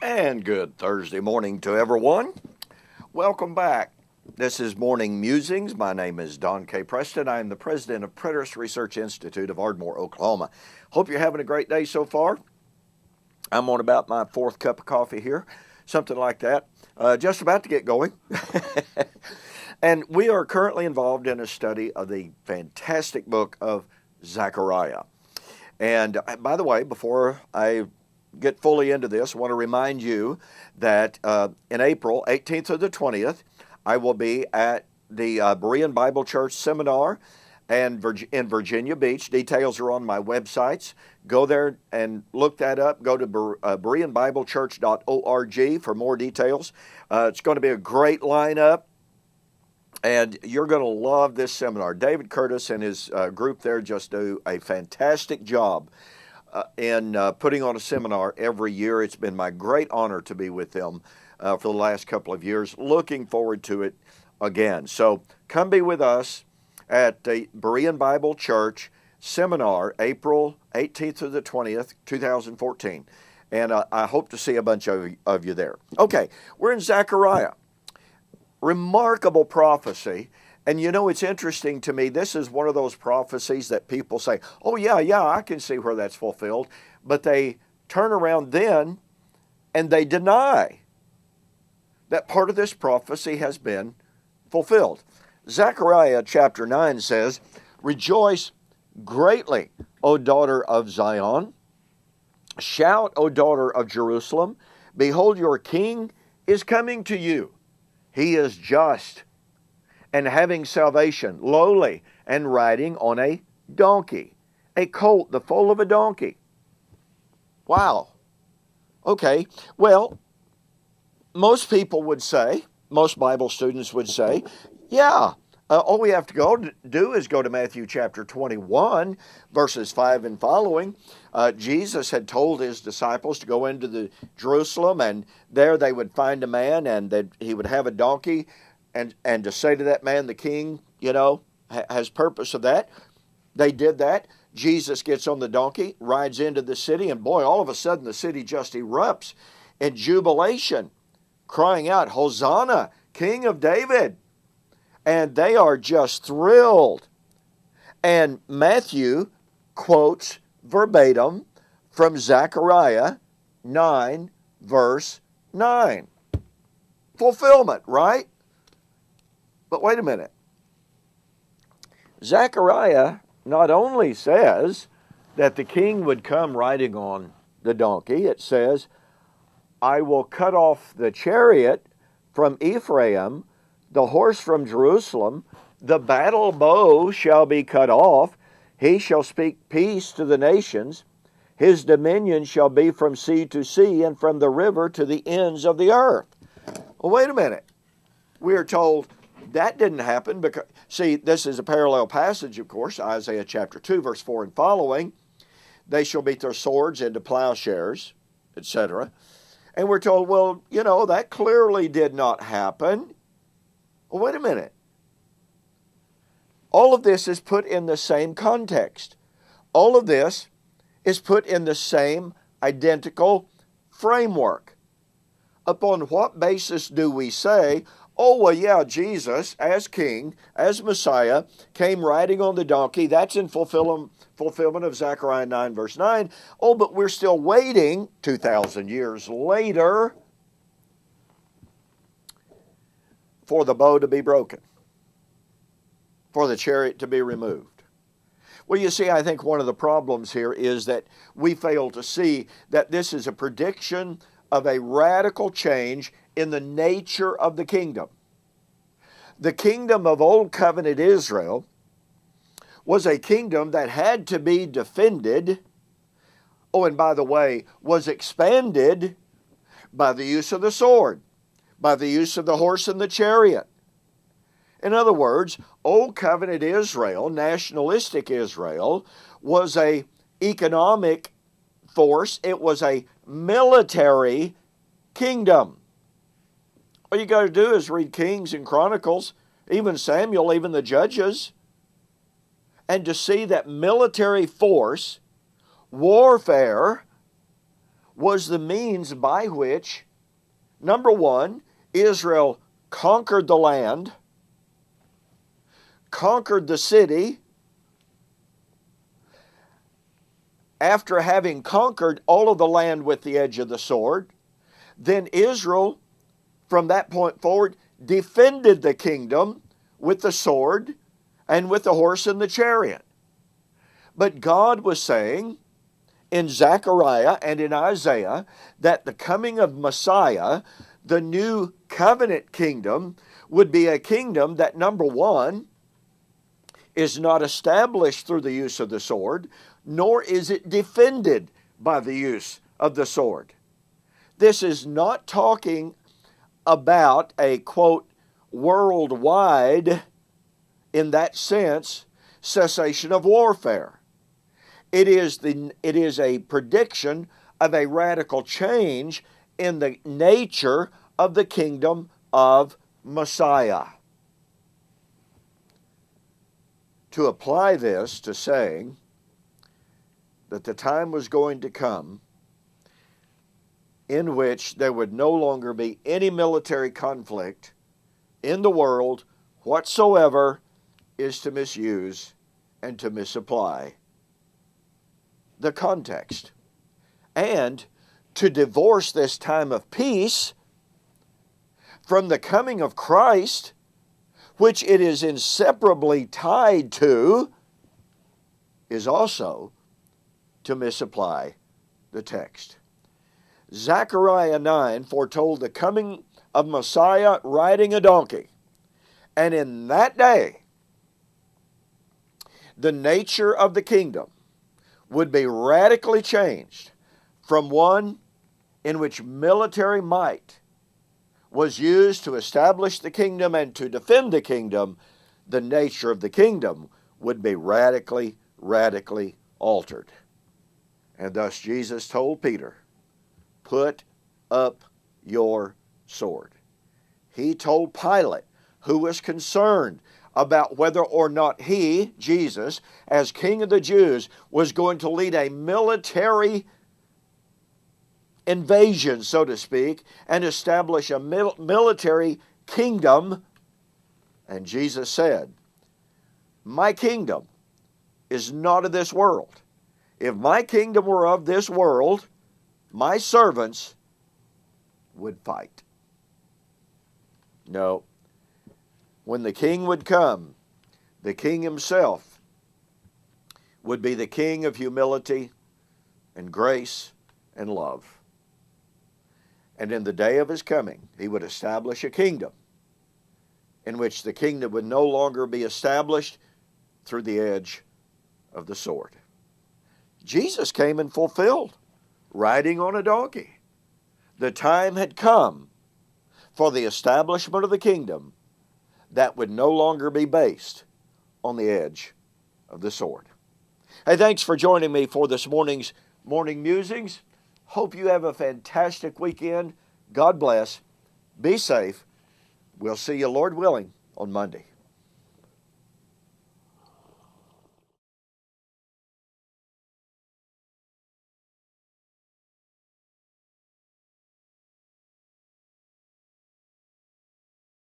And good Thursday morning to everyone. Welcome back. This is Morning Musings. My name is Don K. Preston. I am the president of Preterist Research Institute of Ardmore, Oklahoma. Hope you're having a great day so far. I'm on about my fourth cup of coffee here, something like that. Just about to get going. And we are currently involved in a study of the fantastic book of Zechariah. And by the way, before I get fully into this, I want to remind you that in April 18th through the 20th, I will be at the Berean Bible Church Seminar in Virginia Beach. Details are on my websites. Go there and look that up. Go to BereanBibleChurch.org for more details. It's going to be a great lineup, and you're going to love this seminar. David Curtis and his group there just do a fantastic job in putting on a seminar every year. It's been my great honor to be with them for the last couple of years. Looking forward to it again. So come be with us at the Berean Bible Church Seminar, April 18th through the 20th, 2014. And I hope to see a bunch of you there. Okay, we're in Zechariah. Remarkable prophecy. And you know, it's interesting to me, this is one of those prophecies that people say, oh yeah, I can see where that's fulfilled. But they turn around then and they deny that part of this prophecy has been fulfilled. Zechariah chapter 9 says, "Rejoice greatly, O daughter of Zion. Shout, O daughter of Jerusalem. Behold, your king is coming to you. He is just and having salvation, lowly, and riding on a donkey, a colt, the foal of a donkey." Wow. Okay, well, most people would say, most Bible students would say, yeah, all we have to do is go to Matthew chapter 21, verses 5 and following. Jesus had told his disciples to go into Jerusalem, and there they would find a man, and that he would have a donkey, and to say to that man, the king, has purpose of that. They did that. Jesus gets on the donkey, rides into the city, and boy, all of a sudden the city just erupts in jubilation, crying out, "Hosanna, King of David." And they are just thrilled. And Matthew quotes verbatim from Zechariah 9, verse 9. Fulfillment, right? But wait a minute. Zechariah not only says that the king would come riding on the donkey, it says, "I will cut off the chariot from Ephraim, the horse from Jerusalem, the battle bow shall be cut off, he shall speak peace to the nations, his dominion shall be from sea to sea and from the river to the ends of the earth." Well, wait a minute. We are told that didn't happen because, see, this is a parallel passage, of course, Isaiah chapter 2, verse 4 and following. "They shall beat their swords into plowshares," etc. And we're told, well, that clearly did not happen. Well, wait a minute. All of this is put in the same context. All of this is put in the same identical framework. Upon what basis do we say, oh, well, yeah, Jesus, as king, as Messiah, came riding on the donkey. That's in fulfillment of Zechariah 9, verse 9. Oh, but we're still waiting 2,000 years later for the bow to be broken, for the chariot to be removed. Well, you see, I think one of the problems here is that we fail to see that this is a prediction of a radical change in the nature of the kingdom. The kingdom of Old Covenant Israel was a kingdom that had to be defended, and by the way, was expanded by the use of the sword, by the use of the horse and the chariot. In other words, Old Covenant Israel, nationalistic Israel, was an economic force. It was a military kingdom. All you got to do is read Kings and Chronicles, even Samuel, even the Judges, and to see that military force, warfare, was the means by which, number one, Israel conquered the land, conquered the city. After having conquered all of the land with the edge of the sword, then Israel, from that point forward, defended the kingdom with the sword and with the horse and the chariot. But God was saying in Zechariah and in Isaiah that the coming of Messiah, the new covenant kingdom, would be a kingdom that, number one, is not established through the use of the sword, nor is it defended by the use of the sword. This is not talking about a, quote, worldwide, in that sense, cessation of warfare. It is a prediction of a radical change in the nature of the kingdom of Messiah. To apply this to saying that the time was going to come in which there would no longer be any military conflict in the world whatsoever is to misuse and to misapply the context. And to divorce this time of peace from the coming of Christ, which it is inseparably tied to, is also to misapply the text. Zechariah 9 foretold the coming of Messiah riding a donkey. And in that day, the nature of the kingdom would be radically changed from one in which military might was used to establish the kingdom and to defend the kingdom. The nature of the kingdom would be radically altered. And thus Jesus told Peter, "Put up your sword." He told Pilate, who was concerned about whether or not he, Jesus, as King of the Jews, was going to lead a military invasion, so to speak, and establish a military kingdom. And Jesus said, "My kingdom is not of this world. If my kingdom were of this world, my servants would fight." No. When the king would come, the king himself would be the king of humility and grace and love. And in the day of his coming, he would establish a kingdom in which the kingdom would no longer be established through the edge of the sword. Jesus came and fulfilled, riding on a donkey. The time had come for the establishment of the kingdom that would no longer be based on the edge of the sword. Hey, thanks for joining me for this morning's Morning Musings. Hope you have a fantastic weekend. God bless. Be safe. We'll see you, Lord willing, on Monday.